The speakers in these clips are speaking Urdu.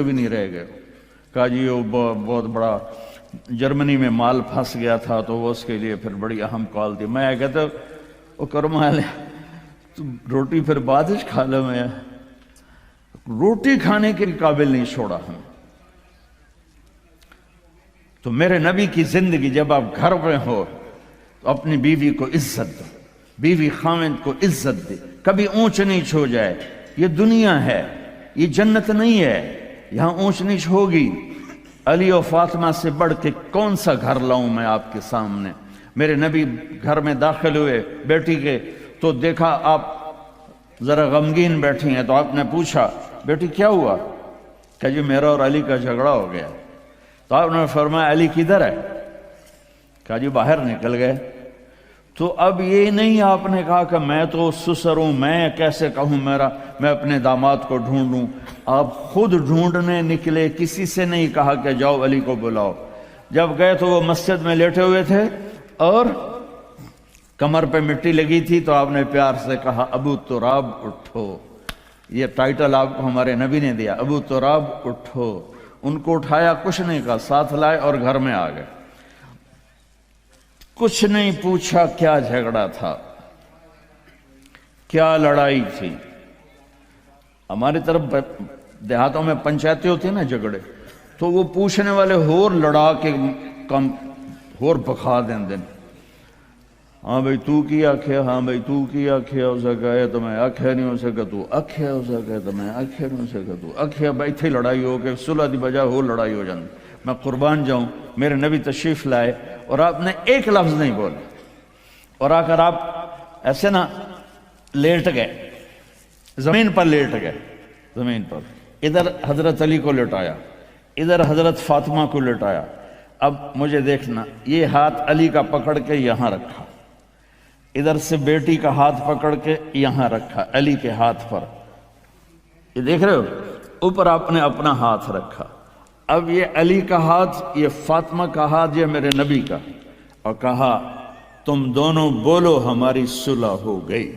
بھی نہیں رہ گئے. کہا جی وہ بہت بڑا جرمنی میں مال پھنس گیا تھا تو وہ اس کے لیے پھر بڑی اہم کال تھی. میں کہتا وہ کرما لے تو روٹی پھر بعد ہی کھا لے. میں روٹی کھانے کے قابل نہیں چھوڑا ہم. تو میرے نبی کی زندگی جب آپ گھر میں ہو تو اپنی بیوی کو عزت دو, بیوی خاوند کو عزت دے, کبھی اونچ نیچ ہو جائے. یہ دنیا ہے, یہ جنت نہیں ہے, یہاں اونچ نیچ ہوگی. علی و فاطمہ سے بڑھ کے کون سا گھر لاؤں میں آپ کے سامنے. میرے نبی گھر میں داخل ہوئے بیٹی کے تو دیکھا آپ ذرا غمگین بیٹھی ہیں, تو آپ نے پوچھا بیٹی کیا ہوا؟ کہ جی میرا اور علی کا جھگڑا ہو گیا. تو آپ نے فرمایا علی کدھر ہے؟ کہا جی باہر نکل گئے. تو اب یہ نہیں آپ نے کہا کہ میں تو سسر ہوں, میں کیسے کہوں میں اپنے داماد کو ڈھونڈوں. آپ خود ڈھونڈنے نکلے, کسی سے نہیں کہا کہ جاؤ علی کو بلاؤ. جب گئے تو وہ مسجد میں لیٹے ہوئے تھے اور کمر پہ مٹی لگی تھی, تو آپ نے پیار سے کہا ابو تراب اٹھو. یہ ٹائٹل آپ کو ہمارے نبی نے دیا, ابو تراب اٹھو. ان کو اٹھایا, کچھ نہیں کہا, ساتھ لائے اور گھر میں آ گئے. کچھ نہیں پوچھا کیا جھگڑا تھا, کیا لڑائی تھی. ہماری طرف دیہاتوں میں پنچایتیں ہوتی ہیں نا جھگڑے, تو وہ پوچھنے والے ہور لڑا کے کم ہور بکھا دیں دن. ہاں بھئی تو کی آکھیا, ہاں بھئی تو کی آکھیا, اسے کہے تو میں آکھیا نہیں ہو سکا, تو آکھیا, اسے کہے تو میں آکھیا نہیں ہو سکا, تو آکھیا. بھئی تھے لڑائی ہو کے صلح دی بجا ہو لڑائی ہو جاندی. میں قربان جاؤں, میرے نبی تشریف لائے اور آپ نے ایک لفظ نہیں بولے, اور آ کر آپ ایسے نا لیٹ گئے, زمین پر لیٹ گئے, زمین پر. ادھر حضرت علی کو لٹایا, ادھر حضرت فاطمہ کو لٹایا. اب مجھے دیکھنا, یہ ہاتھ علی کا پکڑ کے یہاں رکھا, ادھر سے بیٹی کا ہاتھ پکڑ کے یہاں رکھا علی کے ہاتھ پر. یہ دیکھ رہے ہو, اوپر آپ نے اپنا ہاتھ رکھا. اب یہ علی کا ہاتھ, یہ فاطمہ کا ہاتھ, یہ میرے نبی کا, اور کہا تم دونوں بولو ہماری صلح ہو گئی.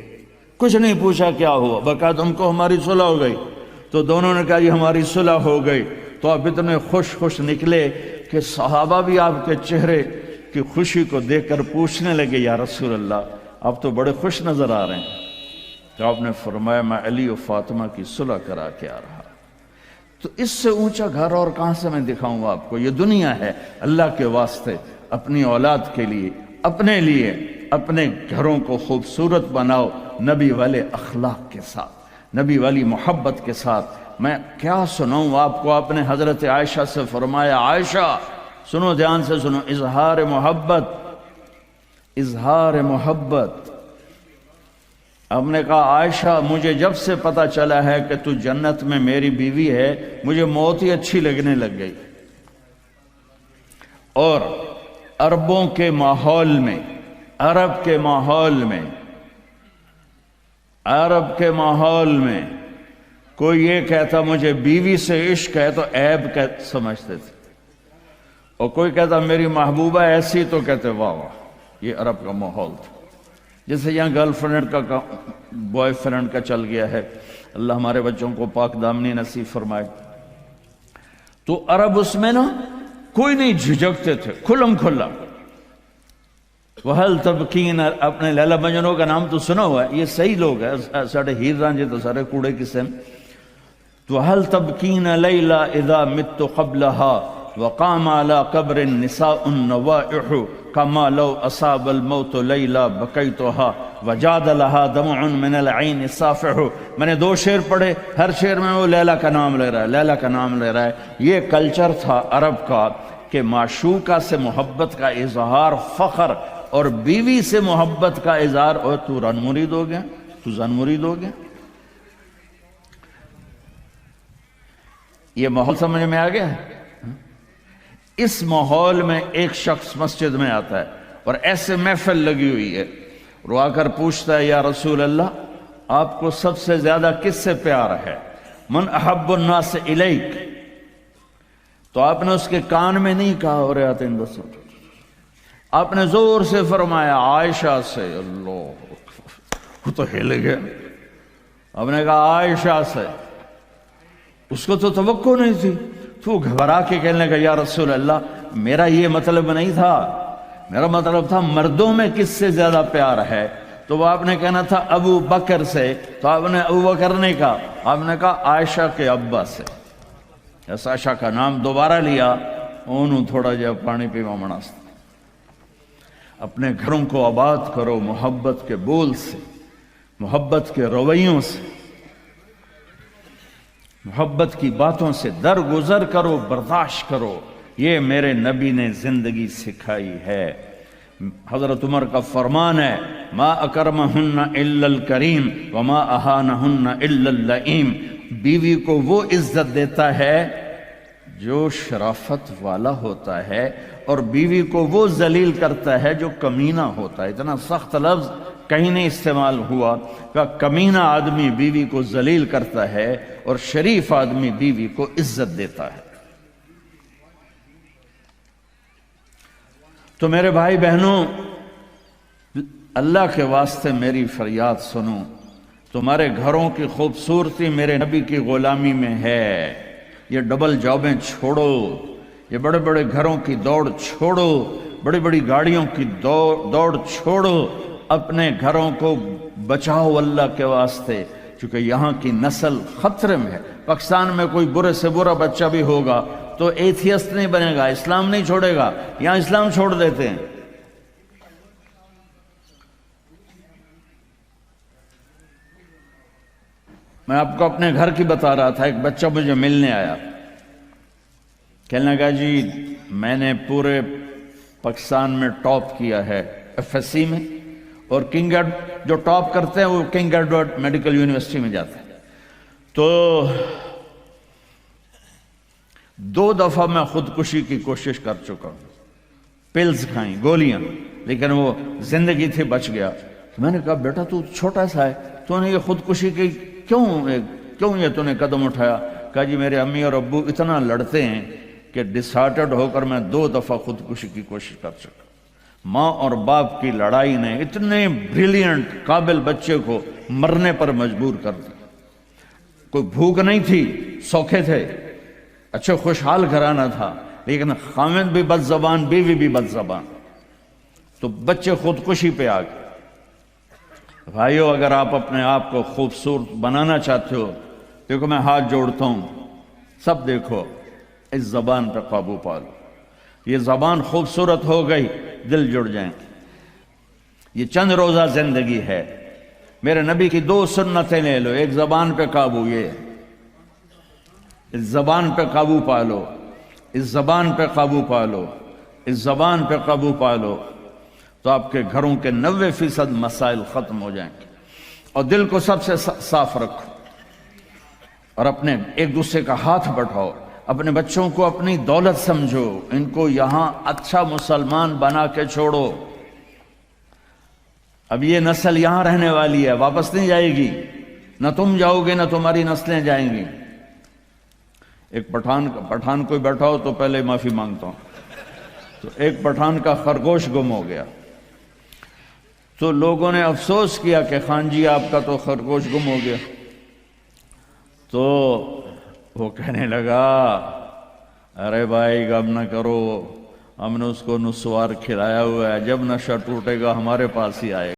کچھ نہیں پوچھا کیا ہوا, بقا تم کو ہماری صلح ہو گئی. تو دونوں نے کہا یہ ہماری صلح ہو گئی. تو آپ اتنے خوش نکلے کہ صحابہ بھی آپ کے چہرے کی خوشی کو دیکھ کر پوچھنے لگے یا رسول اللہ آپ تو بڑے خوش نظر آ رہے ہیں. تو آپ نے فرمایا میں علی و فاطمہ کی صلح کرا کے آ رہا. تو اس سے اونچا گھر اور کہاں سے میں دکھاؤں آپ کو. یہ دنیا ہے, اللہ کے واسطے اپنی اولاد کے لیے, اپنے لیے, اپنے گھروں کو خوبصورت بناؤ نبی والے اخلاق کے ساتھ, نبی والی محبت کے ساتھ. میں کیا سناؤں آپ کو. آپ نے حضرت عائشہ سے فرمایا عائشہ سنو, دھیان سے سنو, اظہار محبت, اظہار محبت. آپ نے کہا عائشہ مجھے جب سے پتا چلا ہے کہ تو جنت میں میری بیوی ہے, مجھے موت ہی اچھی لگنے لگ گئی. اور عربوں کے ماحول میں, عرب کے ماحول میں, عرب کے ماحول میں کوئی یہ کہتا مجھے بیوی سے عشق ہے تو عیب سمجھتے تھے, اور کوئی کہتا میری محبوبہ ایسی تو کہتے واہ واہ. یہ عرب کا ماحول تھا. جیسے یہاں گرل فرینڈ کا بوائے فرینڈ کا چل گیا ہے. اللہ ہمارے بچوں کو پاک دامنی نصیب فرمائے. تو عرب اس میں نا کوئی نہیں جھجکتے تھے, کھلم کھلا. وَهَلْ تَبْكِينَ, اپنے لیلا مجنوں کا نام تو سنا ہوا ہے, یہ صحیح لوگ ہیں, ساڑھے ہیر رانجے تو سارے کوڑے کسے ہیں. تو وَهَلْ تَبْكِينَ لَيْلَا إِذَا مِتُّ قَبْلَهَا وقام على قبر النساء النوائح كما لو أصاب الموت ليلى بكيتها وجاد لها دمع من العين صافح. میں نے 2 شعر پڑھے, ہر شعر میں وہ لیلا کا نام لے رہا ہے, لیلا کا نام لے رہا ہے. یہ کلچر تھا عرب کا کہ معشوقہ سے محبت کا اظہار فخر, اور بیوی سے محبت کا اظہار اور تو رن مرید ہو گیا, تو زن مرید ہو گیا. یہ ماحول سمجھ میں آ گیا ہے. اس ماحول میں ایک شخص مسجد میں آتا ہے اور ایسے محفل لگی ہوئی ہے, اور آ کر پوچھتا ہے یا رسول اللہ آپ کو سب سے زیادہ کس سے پیار ہے؟ من احب الناس الیک. تو آپ نے اس کے کان میں نہیں کہا ہو رہا تھا, آپ نے زور سے فرمایا عائشہ سے. اللہ وہ تو ہل گیا. آپ نے کہا عائشہ سے. اس کو تو توقع نہیں تھی، تو گھبرا کے کہنے لگا یا رسول اللہ میرا یہ مطلب نہیں تھا، میرا مطلب تھا مردوں میں کس سے زیادہ پیار ہے؟ تو وہ آپ نے کہنا تھا ابو بکر سے، تو آپ نے ابو بکر نہیں کہا، آپ نے کہا عائشہ کے ابا سے۔ اس عائشہ کا نام دوبارہ لیا، انہوں تھوڑا جا پانی پیوا مناسب۔ اپنے گھروں کو آباد کرو محبت کے بول سے، محبت کے رویوں سے، محبت کی باتوں سے درگزر کرو، برداشت کرو۔ یہ میرے نبی نے زندگی سکھائی ہے۔ حضرت عمر کا فرمان ہے ما اکرمہن الا الکریم وما اہانہن الا اللئیم، بیوی کو وہ عزت دیتا ہے جو شرافت والا ہوتا ہے، اور بیوی کو وہ ذلیل کرتا ہے جو کمینہ ہوتا ہے۔ اتنا سخت لفظ کہیں نہیں استعمال ہوا کہ کمینہ آدمی بیوی کو ذلیل کرتا ہے اور شریف آدمی بیوی کو عزت دیتا ہے۔ تو میرے بھائی بہنوں، اللہ کے واسطے میری فریاد سنو، تمہارے گھروں کی خوبصورتی میرے نبی کی غلامی میں ہے۔ یہ ڈبل جابیں چھوڑو، یہ بڑے بڑے گھروں کی دوڑ چھوڑو، بڑی بڑی گاڑیوں کی دوڑ چھوڑو، اپنے گھروں کو بچاؤ اللہ کے واسطے، چونکہ یہاں کی نسل خطرے میں ہے۔ پاکستان میں کوئی برے سے برا بچہ بھی ہوگا تو ایتھیسٹ نہیں بنے گا، اسلام نہیں چھوڑے گا، یہاں اسلام چھوڑ دیتے ہیں۔ میں آپ کو اپنے گھر کی بتا رہا تھا، ایک بچہ مجھے ملنے آیا، کہنے لگا جی میں نے پورے پاکستان میں ٹاپ کیا ہے ایف ایس سی میں، اور کنگ جو ٹاپ کرتے ہیں وہ کنگ ایڈورڈ میڈیکل یونیورسٹی میں جاتے ہیں۔ تو 2 دفعہ میں خودکشی کی کوشش کر چکا ہوں، پلز کھائیں، گولیاں، لیکن وہ زندگی تھی بچ گیا۔ تو میں نے کہا بیٹا تو چھوٹا سا ہے، تو نے یہ خودکشی کی کیوں یہ تو نے قدم اٹھایا؟ کہا جی میرے امی اور ابو اتنا لڑتے ہیں کہ ڈسہارٹڈ ہو کر میں 2 دفعہ خودکشی کی کوشش کر چکا۔ ماں اور باپ کی لڑائی نے اتنے بریلینٹ قابل بچے کو مرنے پر مجبور کر دیا۔ کوئی بھوک نہیں تھی، سوکھے تھے، اچھا خوشحال گھرانہ تھا، لیکن خامد بھی بد زبان، بیوی بھی بد زبان، تو بچے خودکشی پہ آ گئے۔ بھائیو اگر آپ اپنے آپ کو خوبصورت بنانا چاہتے ہو، دیکھو میں ہاتھ جوڑتا ہوں، سب دیکھو، اس زبان پہ قابو پالو۔ یہ زبان خوبصورت ہو گئی، دل جڑ جائیں۔ یہ چند روزہ زندگی ہے، میرے نبی کی 2 سنتیں لے لو، ایک زبان پہ قابو، یہ اس زبان پہ قابو پالو، اس زبان پہ قابو پالو، اس زبان پہ قابو پالو، تو آپ کے گھروں کے 90% مسائل ختم ہو جائیں گے۔ اور دل کو سب سے صاف رکھو، اور اپنے ایک دوسرے کا ہاتھ بٹھاؤ، اپنے بچوں کو اپنی دولت سمجھو، ان کو یہاں اچھا مسلمان بنا کے چھوڑو۔ اب یہ نسل یہاں رہنے والی ہے، واپس نہیں جائے گی، نہ تم جاؤ گے نہ تمہاری نسلیں جائیں گی۔ ایک پٹھان کوئی بیٹھا ہو تو پہلے معافی مانگتا ہوں، تو ایک پٹھان کا خرگوش گم ہو گیا، تو لوگوں نے افسوس کیا کہ خان جی آپ کا تو خرگوش گم ہو گیا۔ تو وہ کہنے لگا ارے بھائی غم نہ کرو، ہم نے اس کو نسوار کھلایا ہوا ہے، جب نشہ ٹوٹے گا ہمارے پاس ہی آئے گا۔